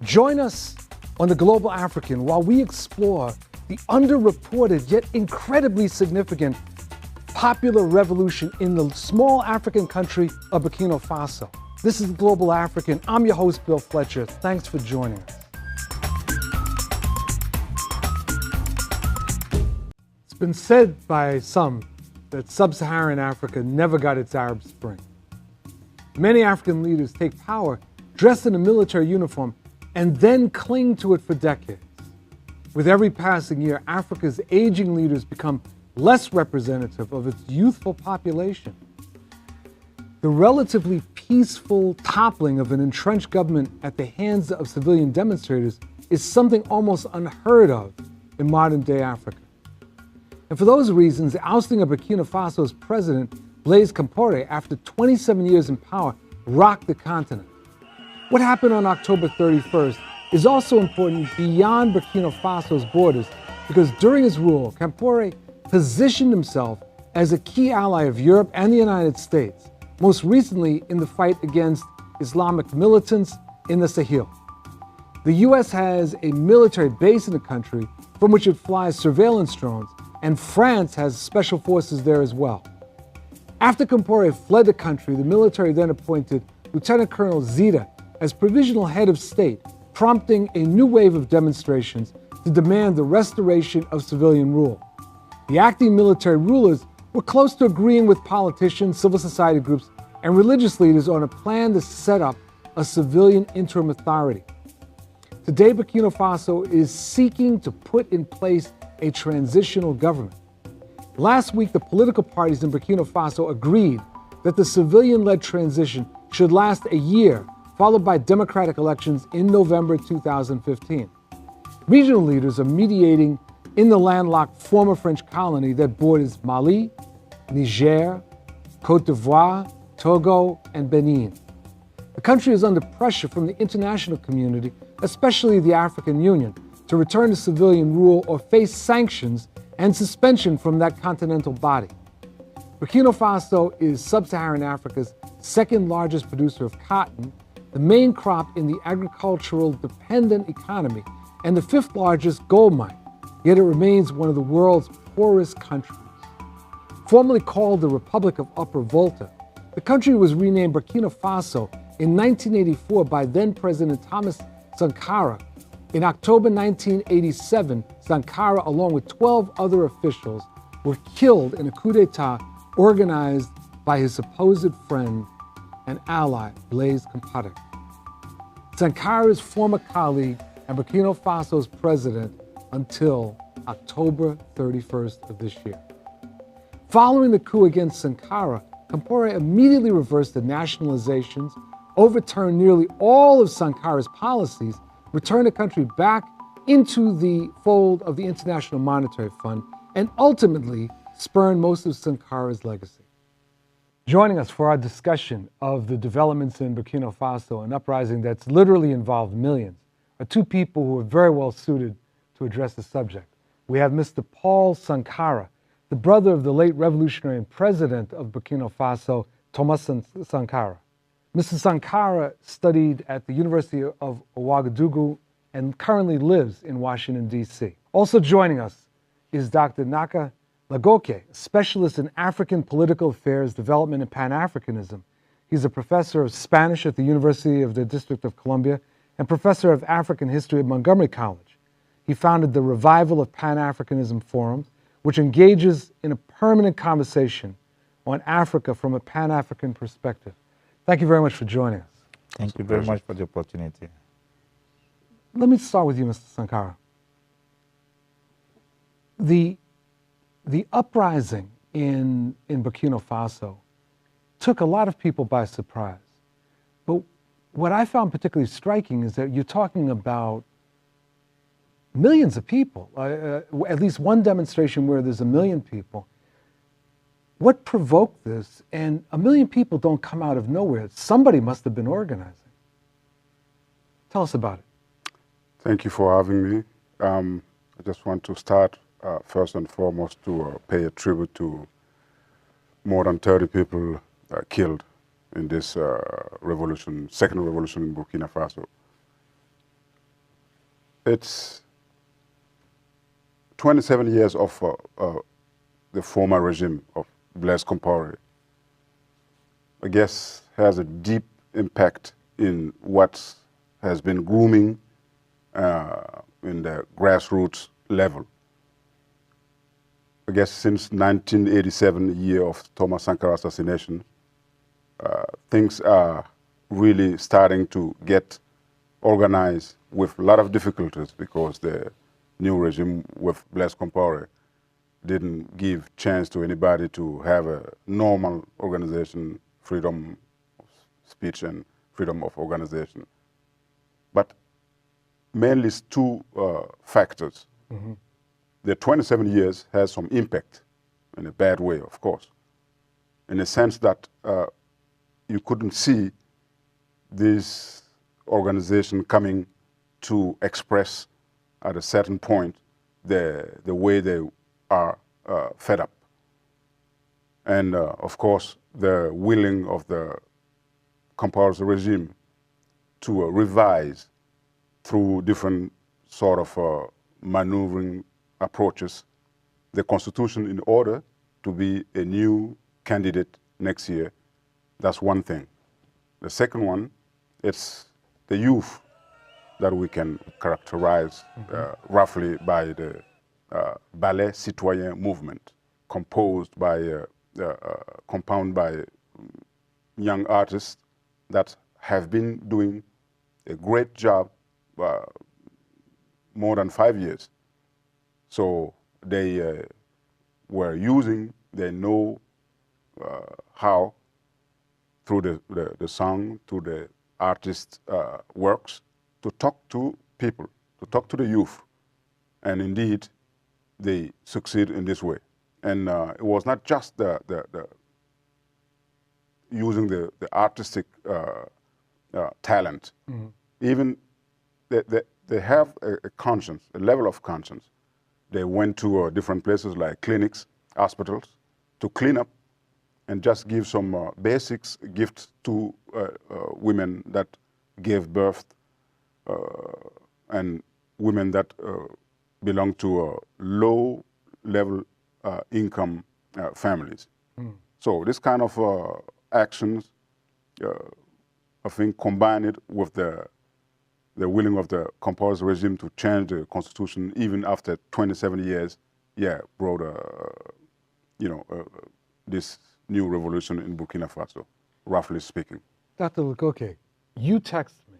Join us on The Global African while we explore the underreported yet incredibly significant popular revolution in the small African country of Burkina Faso. This is The Global African. I'm your host, Bill Fletcher. Thanks for joining us. It's been said by some that sub-Saharan Africa never got its Arab Spring. Many African leaders take power dressed in a military uniform and then cling to it for decades. With every passing year, Africa's aging leaders become less representative of its youthful population. The relatively peaceful toppling of an entrenched government at the hands of civilian demonstrators is something almost unheard of in modern-day Africa. And for those reasons, the ousting of Burkina Faso's president, Blaise Compaoré, after 27 years in power, rocked the continent. What happened on October 31st is also important beyond Burkina Faso's borders, because during his rule, Compaoré positioned himself as a key ally of Europe and the United States, most recently in the fight against Islamic militants in the Sahel. The U.S. has a military base in the country from which it flies surveillance drones, and France has special forces there as well. After Compaoré fled the country, the military then appointed Lieutenant Colonel Zita as provisional head of state, prompting a new wave of demonstrations to demand the restoration of civilian rule. The acting military rulers were close to agreeing with politicians, civil society groups, and religious leaders on a plan to set up a civilian interim authority. Today, Burkina Faso is seeking to put in place a transitional government. Last week, the political parties in Burkina Faso agreed that the civilian-led transition should last a year, followed by democratic elections in November 2015. Regional leaders are mediating in the landlocked former French colony that borders Mali, Niger, Côte d'Ivoire, Togo, and Benin. The country is under pressure from the international community, especially the African Union, to return to civilian rule or face sanctions and suspension from that continental body. Burkina Faso is sub-Saharan Africa's second largest producer of cotton, the main crop in the agricultural dependent economy, and the fifth largest gold mine, yet it remains one of the world's poorest countries. Formerly called the Republic of Upper Volta, the country was renamed Burkina Faso in 1984 by then-President Thomas Sankara. In October 1987, Sankara, along with 12 other officials, were killed in a coup d'etat organized by his supposed friend and ally, Blaise Compaoré. Sankara's former colleague and Burkina Faso's president until October 31st of this year. Following the coup against Sankara, Compaoré immediately reversed the nationalizations, overturned nearly all of Sankara's policies, returned the country back into the fold of the International Monetary Fund, and ultimately spurned most of Sankara's legacy. Joining us for our discussion of the developments in Burkina Faso, an uprising that's literally involved millions, are two people who are very well suited to address the subject. We have Mr. Paul Sankara, the brother of the late revolutionary and president of Burkina Faso, Thomas Sankara. Mr. Sankara studied at the University of Ouagadougou and currently lives in Washington, D.C. Also joining us is Dr. Naka Lagoke, a specialist in African political affairs, development, and Pan-Africanism. He's a professor of Spanish at the University of the District of Columbia and professor of African history at Montgomery College. He founded the Revival of Pan-Africanism Forum, which engages in a permanent conversation on Africa from a Pan-African perspective. Thank you very much for joining us. Thank you very much for the opportunity. Let me start with you, Mr. Sankara. The uprising in Burkina Faso took a lot of people by surprise. But what I found particularly striking is that you're talking about millions of people, at least one demonstration where there's 1 million people. What provoked this? And 1 million people don't come out of nowhere. Somebody must have been organizing. Tell us about it. Thank you for having me. I just want to start first and foremost to pay a tribute to more than 30 people killed in this revolution, second revolution in Burkina Faso. It's 27 years of the former regime of Blaise Compaoré, I guess, has a deep impact in what has been grooming in the grassroots level. I guess since 1987, year of Thomas Sankara assassination, things are really starting to get organized with a lot of difficulties because the new regime with Blaise Compaoré didn't give chance to anybody to have a normal organization, freedom of speech and freedom of organization. But mainly it's two factors. Mm-hmm. The 27 years has some impact in a bad way, of course, in the sense that you couldn't see this organization coming to express at a certain point the way they are fed up. And of course, the willing of the Compaoré regime to revise through different sort of maneuvering approaches the constitution in order to be a new candidate next year. That's one thing. The second one, it's the youth that we can characterize roughly by the Ballet Citoyen movement, composed by, compounded by young artists that have been doing a great job more than 5 years. So they were using, they know how, through the song, through the artist works, to talk to people, to talk to the youth. And indeed, they succeed in this way. And it was not just the using the artistic talent. Mm-hmm. Even they have a conscience, a level of conscience. They went to different places like clinics, hospitals, to clean up and just give some basics gifts to women that gave birth and women that belong to low-level income families. Mm. So this kind of actions, I think, combined with the willing of the Compaoré regime to change the constitution even after 27 years, brought this new revolution in Burkina Faso, roughly speaking. Dr. Lukoke, you texted me.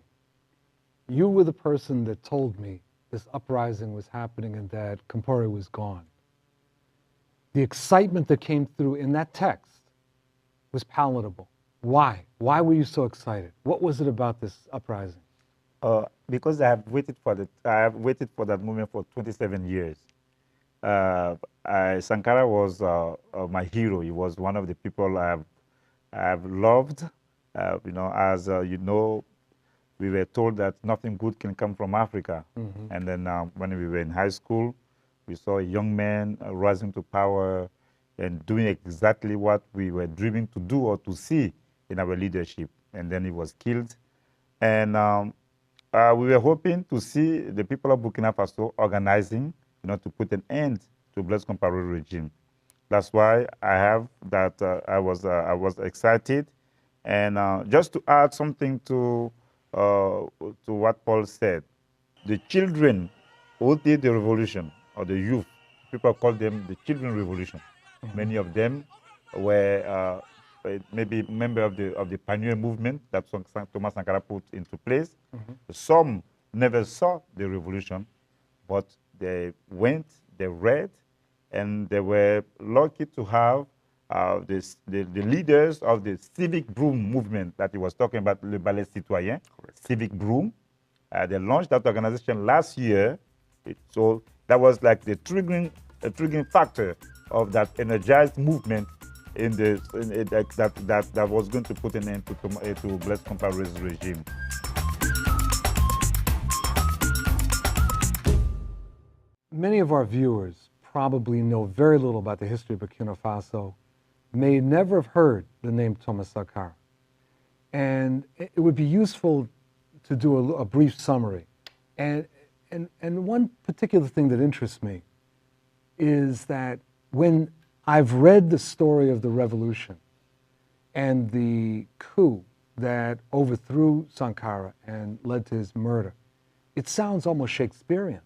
You were the person that told me this uprising was happening and that Compaoré was gone. The excitement that came through in that text was palatable. Why? Why were you so excited? What was it about this uprising? Because I have waited for that moment for 27 years. Sankara was my hero. He was one of the people I have loved. As you know, we were told that nothing good can come from Africa. Mm-hmm. And then when we were in high school, we saw a young man rising to power and doing exactly what we were dreaming to do or to see in our leadership. And then he was killed. And we were hoping to see the people of Burkina Faso organizing, to put an end to Blaise Compaoré regime. That's why I have that. I was excited, and just to add something to what Paul said, the children who did the revolution, or the youth, people call them the children revolution. Mm-hmm. Many of them were maybe member of the pioneer movement that Thomas Sankara put into place. Mm-hmm. Some never saw the revolution, but they went, they read, and they were lucky to have the leaders of the civic broom movement that he was talking about, Le Ballet Citoyen, correct. Civic broom. They launched that organization last year. So that was like the triggering factor of that energized movement that was going to put an end to Blaise Compaoré's regime. Many of our viewers probably know very little about the history of Burkina Faso, may never have heard the name Thomas Sankara. And it would be useful to do a brief summary. And And one particular thing that interests me is that when I've read the story of the revolution and the coup that overthrew Sankara and led to his murder, it sounds almost Shakespearean.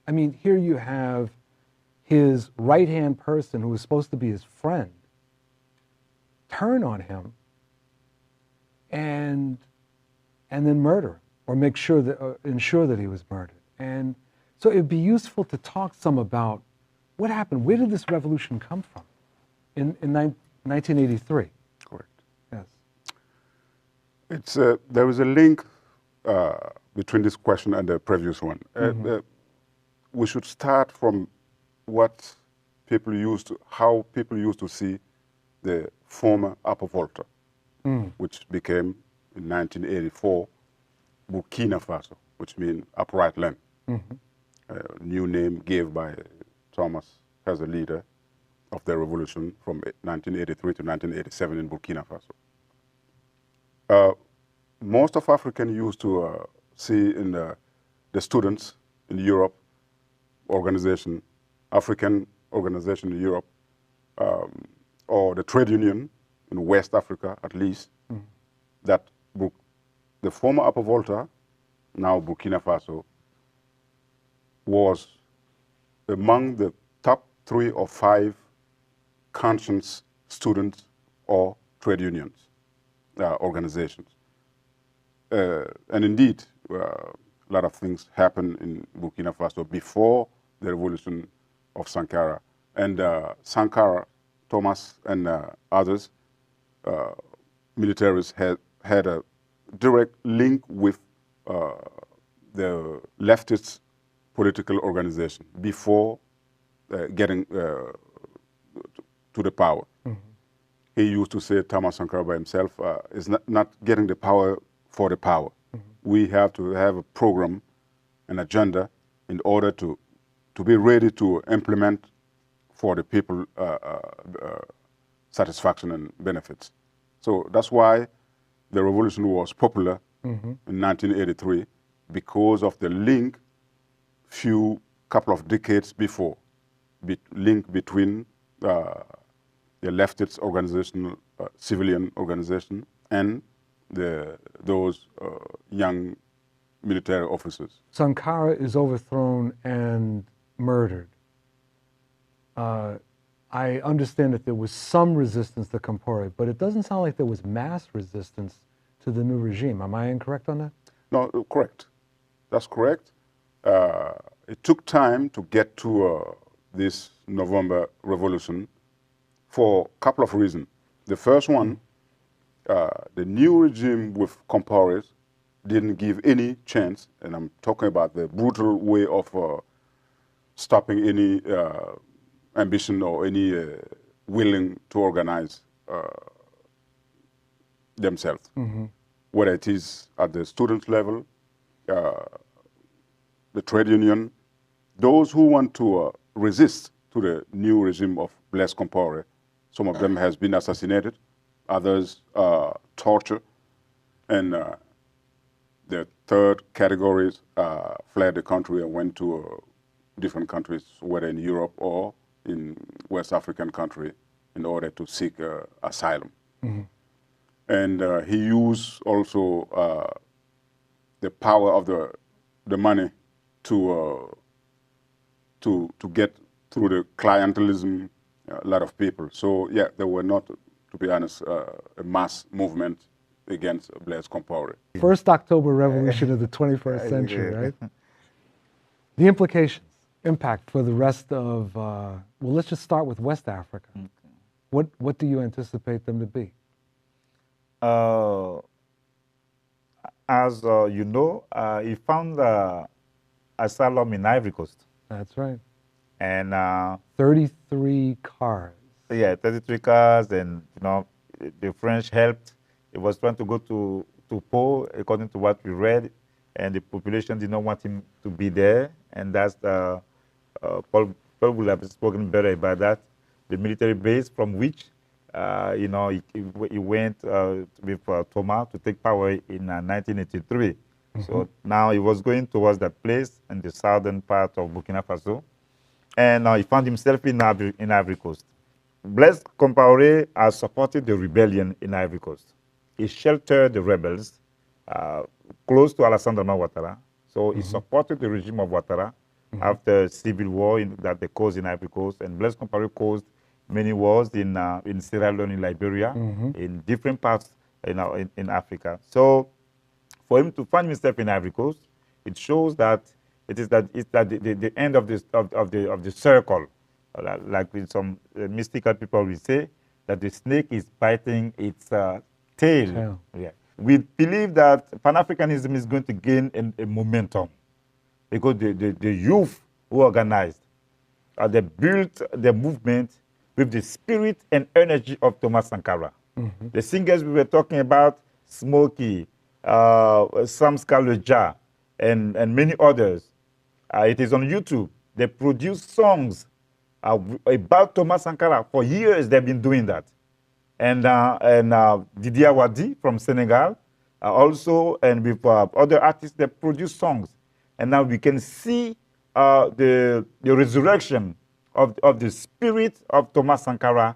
I mean, here you have his right-hand person who was supposed to be his friend turn on him and then murder him, or make sure that ensure that he was murdered. And so it'd be useful to talk some about what happened. Where did this revolution come from in 1983? Correct. Yes. It's there is a link between this question and the previous one. We should start from what people how people used to see the former Upper Volta, which became in 1984 Burkina Faso, which means upright land. A new name gave by Thomas as a leader of the revolution from 1983 to 1987 in Burkina Faso. Most of African used to see in the students in Europe organization, African organization in Europe, or the trade union in West Africa at least, that the former Upper Volta, now Burkina Faso, was among the top 3 or 5 conscience students or trade unions, organizations. And indeed, a lot of things happened in Burkina Faso before the revolution of Sankara. And Sankara, Thomas, and others, militaries had a direct link with the leftist political organization before getting to the power. He used to say, Thomas Sankara by himself, is not getting the power for the power. We have to have a program, an agenda, in order to be ready to implement for the people satisfaction and benefits. So that's why the revolution was popular in 1983, because of the link couple of decades before, link between the leftist organization, civilian organization, and those young military officers. Sankara is overthrown and murdered. I understand that there was some resistance to Compaoré, but it doesn't sound like there was mass resistance to the new regime. Am I incorrect on that? No, correct. That's correct. It took time to get to this November revolution for a couple of reasons. The first one, the new regime with Compaoré didn't give any chance, and I'm talking about the brutal way of stopping any ambition or any willing to organize themselves, whether it is at the student level, the trade union, those who want to resist to the new regime of Blaise Compaoré. Some of them has been assassinated, others tortured, and the third categories fled the country and went to different countries, whether in Europe or in West African country, in order to seek asylum. And he used also the power of the money to get through the clientelism a lot of people. So yeah, there were not, to be honest, a mass movement against Blaise Compaoré. First October revolution of the 21st century, right? The implications, impact for the rest of, well, let's just start with West Africa. What do you anticipate them to be? As you know, he found asylum in Ivory Coast. That's right. And 33 cars. Yeah, 33 cars, and the French helped. He was trying to go to Po, according to what we read, and the population did not want him to be there, and that's Paul will have spoken better about that. The military base from which he went with Thomas to take power in 1983. So now he was going towards that place in the southern part of Burkina Faso, and he found himself in Ivory Coast. Blaise Compaoré has supported the rebellion in Ivory Coast. He sheltered the rebels close to Alassane Ouattara. So he supported the regime of Ouattara after civil war that they caused in Ivory Coast. And Blaise Compaoré caused many wars in Sierra Leone, in Liberia, in different parts in Africa. So for him to find himself in Ivory Coast, it shows that it's the end of the circle. Like with some mystical people will say, that the snake is biting its tail. Yeah. We believe that Pan-Africanism is going to gain a momentum because the youth who organized, they built the movement with the spirit and energy of Thomas Sankara. The singers we were talking about, Smokey, Sam Scaleja, and many others, it is on YouTube. They produce songs about Thomas Sankara. For years, they've been doing that. And Didier Wadi from Senegal, also, and with other artists, they produce songs. And now we can see the resurrection of the spirit of Thomas Sankara.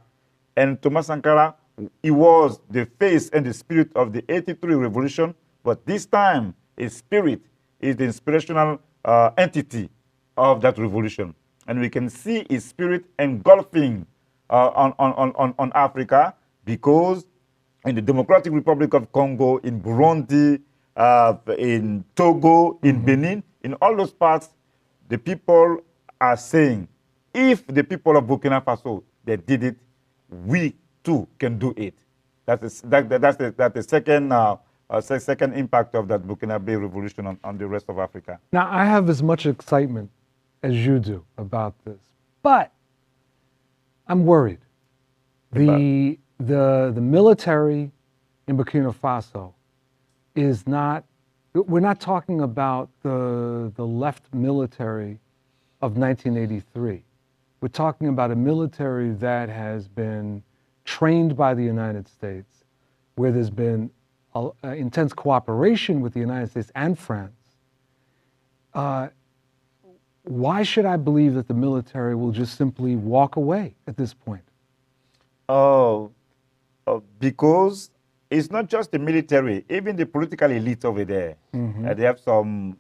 And Thomas Sankara, he was the face and the spirit of the 83 revolution, but this time his spirit is the inspirational entity of that revolution. And we can see his spirit engulfing on Africa, because in the Democratic Republic of Congo, in Burundi, in Togo, in Benin, in all those parts, the people are saying, if the people of Burkina Faso, they did it, we too can do it. That's the second impact of that Burkinabe revolution on the rest of Africa. Now, I have as much excitement as you do about this, but I'm worried. The military in Burkina Faso is not, we're not talking about the left military of 1983. We're talking about a military that has been trained by the United States, where there's been intense cooperation with the United States and France. Why should I believe that the military will just simply walk away at this point? Because it's not just the military, even the political elite over there. They have some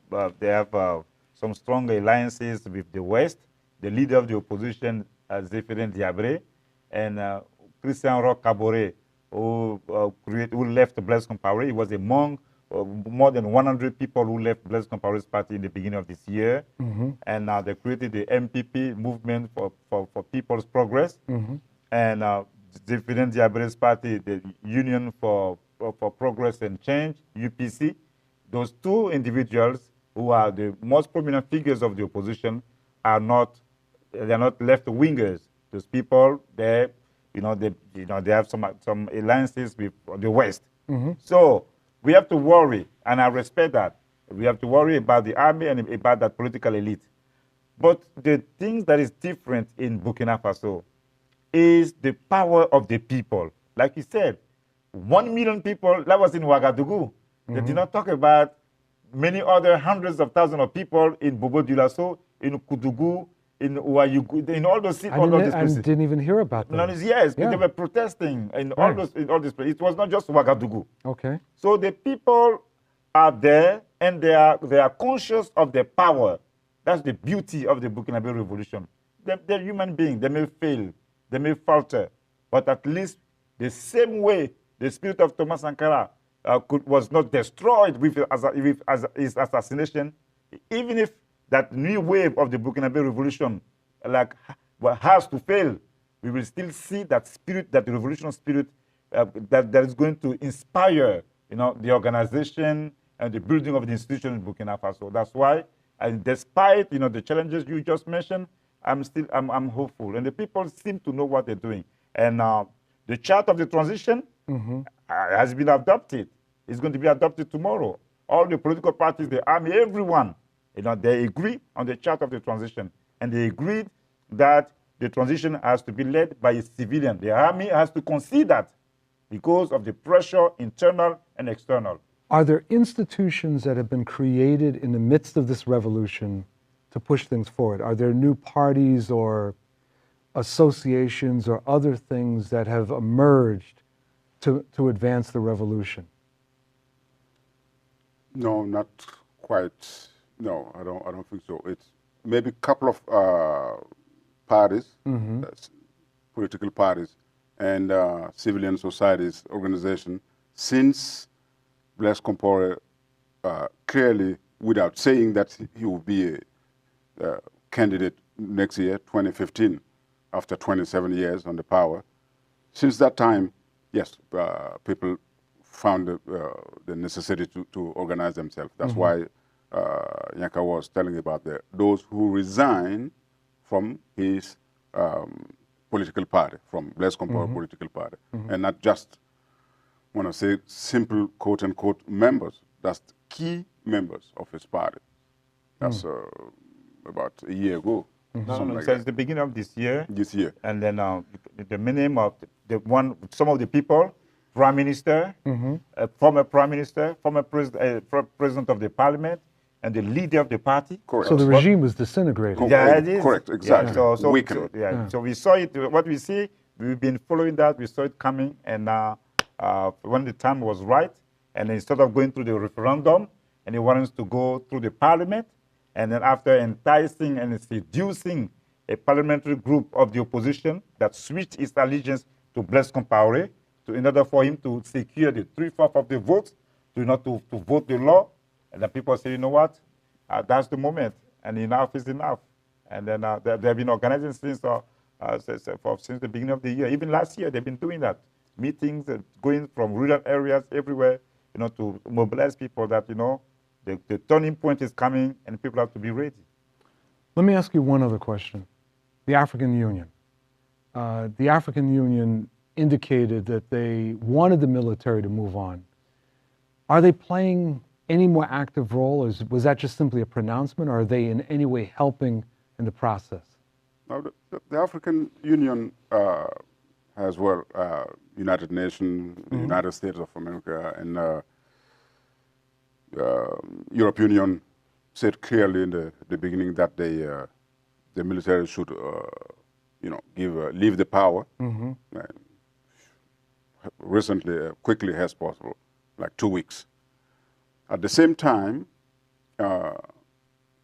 strong alliances with the West. The leader of the opposition, Zéphirin Diabré, and Christian Roch Kaboré, who left Blaise Compaoré. He was among more than 100 people who left Blaise Compaoré's party in the beginning of this year. And now they created the MPP, Movement for People's Progress. And Zéphirin Diabré's party, the Union for Progress and Change, UPC. Those two individuals, who are the most prominent figures of the opposition, are not left-wingers. Those people, they have some alliances with the West. So we have to worry, and I respect that. We have to worry about the army and about that political elite. But the things that is different in Burkina Faso is the power of the people. Like you said, 1 million people, that was in Ouagadougou. They did not talk about many other hundreds of thousands of people in Bobo-Dioulasso, in Koudougou, in Ouayugou, in all those cities. I didn't even hear about that. Yes, they were protesting in all those places. It was not just Ouagadougou. Okay. So the people are there, and they are conscious of their power. That's the beauty of the Burkinabe revolution. They're human beings. They may fail, they may falter, but at least the same way the spirit of Thomas Sankara was not destroyed with his assassination, even if that new wave of the Burkinabe revolution has to fail, we will still see that spirit, that revolutionary spirit that is going to inspire the organization and the building of the institution in Burkina Faso. That's why, and despite the challenges you just mentioned, I'm hopeful, and the people seem to know what they're doing. And the chart of the transition has been adopted. It's going to be adopted tomorrow. All the political parties, the army, everyone, they agree on the chart of the transition, and they agreed that the transition has to be led by a civilian. The army has to concede that because of the pressure, internal and external. Are there institutions that have been created in the midst of this revolution to push things forward? Are there new parties or associations or other things that have emerged to advance the revolution? No, not quite. No, I don't think so. It's maybe a couple of parties, political parties, and civilian societies organization. Since Blaise Compaoré clearly, without saying that he will be a candidate next year, 2015, after 27 years on the power, since that time, yes, people found the necessity to organize themselves. That's why Yanka was telling about those who resign from his political party, from Blaise Compaoré political party, and not just, when I say simple quote-unquote members, that's key members of his party. That's about a year ago. No, Like since the beginning of this year. This year. And then the name of some of the people, prime minister, former prime minister, former president of the parliament, and the leader of the party. Correct. So the regime was disintegrated. Yeah, it is. Correct, exactly. Yeah, so we saw it. What we see, we've been following that. We saw it coming, and when the time was right, and instead of going through the referendum, and he wanted to go through the parliament, and then after enticing and seducing a parliamentary group of the opposition that switched its allegiance to Blaise Compaoré, in order for him to secure the 3/4 of the votes, to vote the law, and then people say, you know what, that's the moment, and enough is enough. And then they have been organizing since the beginning of the year. Even last year, they've been doing that. Meetings, going from rural areas everywhere, to mobilize people that, the turning point is coming and people have to be ready. Let me ask you one other question. The African Union. The African Union indicated that they wanted the military to move on. Are they playing any more active role? Was that just simply a pronouncement, or are they in any way helping in the process? Now, the African Union as well, United Nations, the United States of America, and European Union said clearly in the beginning that the military should, leave the power recently, quickly as possible, like 2 weeks. At the same time,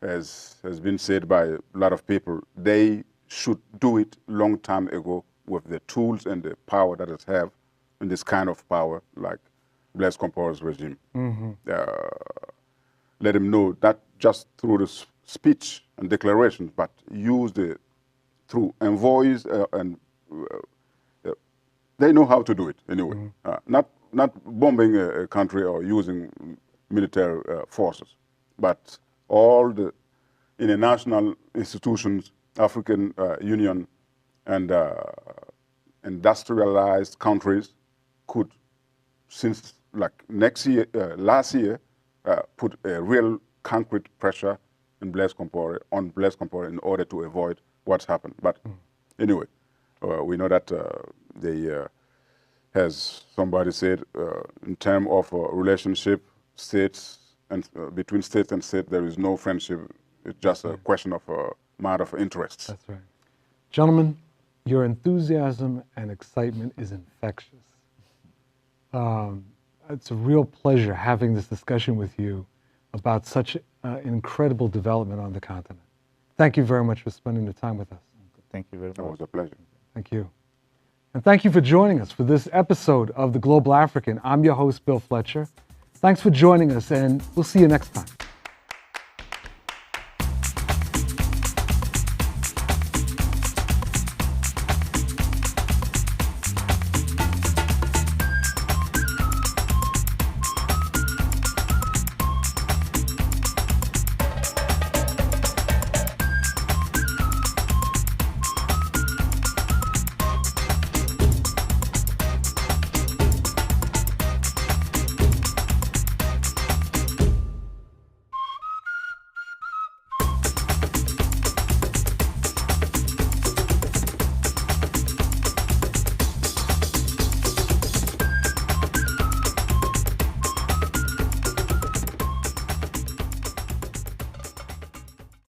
as has been said by a lot of people, they should do it long time ago with the tools and the power that it have, and this kind of power, like Blaise Compaoré's regime. Let him know that just through the speech and declarations, but use through envoys and they know how to do it anyway. Not bombing a country or using military forces, but all the international institutions, African Union, and industrialized countries could, since like last year, put a real concrete pressure on Blaise Compaoré in order to avoid what's happened. But anyway, we know that as somebody said, in terms of relationship, states and between states and states, there is no friendship. It's just a question of a matter of interests. That's right. Gentlemen, your enthusiasm and excitement is infectious. It's a real pleasure having this discussion with you about such an incredible development on the continent. Thank you very much for spending the time with us. Thank you very much. It was a pleasure. Thank you. And thank you for joining us for this episode of The Global African. I'm your host, Bill Fletcher. Thanks for joining us, and we'll see you next time.